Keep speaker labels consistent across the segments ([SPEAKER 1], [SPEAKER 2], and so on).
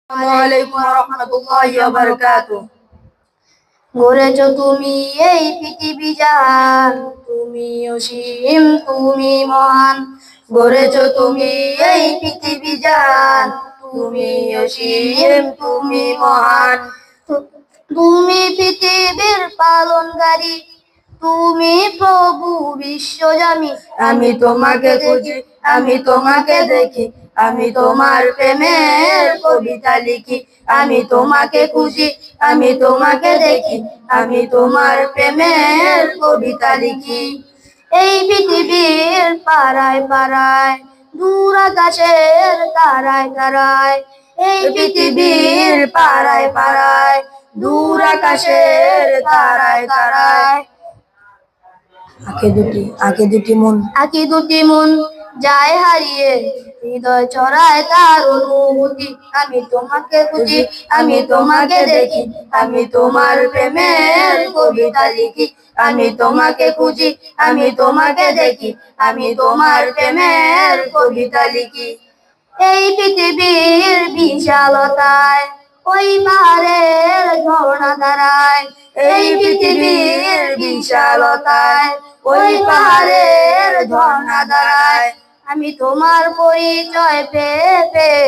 [SPEAKER 1] আসসালামু আলাইকুম ওয়া রাহমাতুল্লাহি ওয়া বারাকাতুহু।
[SPEAKER 2] গড়েছ তুমি এই পৃথিবী জাহান, তুমি অসীম তুমি মহান।
[SPEAKER 1] গড়েছ তুমি এই পৃথিবী জাহান, তুমি অসীম তুমি মহান।
[SPEAKER 2] তুমি পৃথিবীর পালনকারী, তুমি প্রভু বিশ্বজামি।
[SPEAKER 1] আমি তোমাকে খুঁজি, আমি তোমাকে দেখি, আমি তোমার প্রেমের কবিতা লিখি। আমি তোমাকে খুঁজি, আমি তোমাকে দেখি, আমি তোমার প্রেমের কবিতা লিখি।
[SPEAKER 2] এই পৃথিবীর পাড়ায় পাড়ায়, দূর আকাশের তারায় তারায়।
[SPEAKER 1] এই পৃথিবীর পাড়ায় পাড়ায়, দূর আকাশের তারায় তারায়। আঁখে দুটি মন
[SPEAKER 2] যায় হারিয়ে, হৃদয় চড়ায় তার অনুভূতি। আমি তোমাকে খুঁজি,
[SPEAKER 1] আমি তোমাকে দেখি, আমি তোমার প্রেমের কবিতা লিখি। আমি তোমাকে খুঁজি, আমি তোমাকে দেখি, আমি তোমার প্রেমের কবিতা লিখি।
[SPEAKER 2] এই পৃথিবীর বিশালতায়, ওই পাহাড়ের ঝর্ণা দাঁড়ায়।
[SPEAKER 1] এই পৃথিবীর বিশালতায়, ওই পাহাড়ের ঝর্ণা দাঁড়ায়।
[SPEAKER 2] আমি তোমার পরিচয় পেয়ে পেয়ে,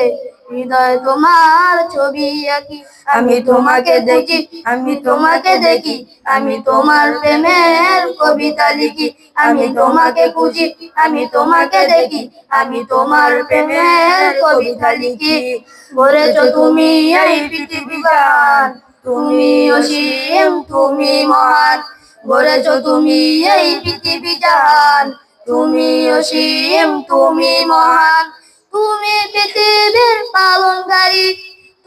[SPEAKER 2] হৃদয় তোমার ছবি আঁকি।
[SPEAKER 1] আমি তোমাকে দেখি, আমি তোমাকে দেখি, আমি তোমার প্রেমের কবিতা লিখি। আমি তোমাকে খুঁজি, আমি তোমাকে দেখি, আমি তোমার প্রেমের কবিতা লিখি।
[SPEAKER 2] গড়েছ তুমি এই পৃথিবী জাহান,
[SPEAKER 1] তুমি অসীম তুমি মহান। গড়েছ তুমি এই পৃথিবী জাহান, তুমি অসীম তুমি মহান।
[SPEAKER 2] তুমি পৃথিবীর পালনকারী,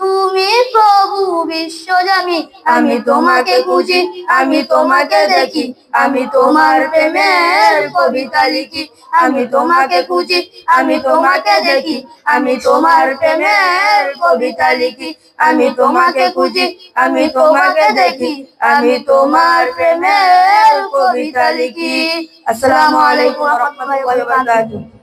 [SPEAKER 2] তুমি প্রভু বিশ্বজামি।
[SPEAKER 1] আমি তোমাকে খুঁজি, আমি তোমাকে দেখি, আমি তোমার প্রেমের কবিতা লিখি। আমি তোমাকে খুঁজি, আমি তোমাকে দেখি, আমি তোমার প্রেমের কবিতা লিখি। আমি তোমাকে খুঁজি, আমি তোমাকে দেখি, আমি তোমার প্রেমের কবিতা লিখি। আসসালামু আলাইকুম ওয়া রাহমাতুল্লাহি ওয়া বারাকাতুহু।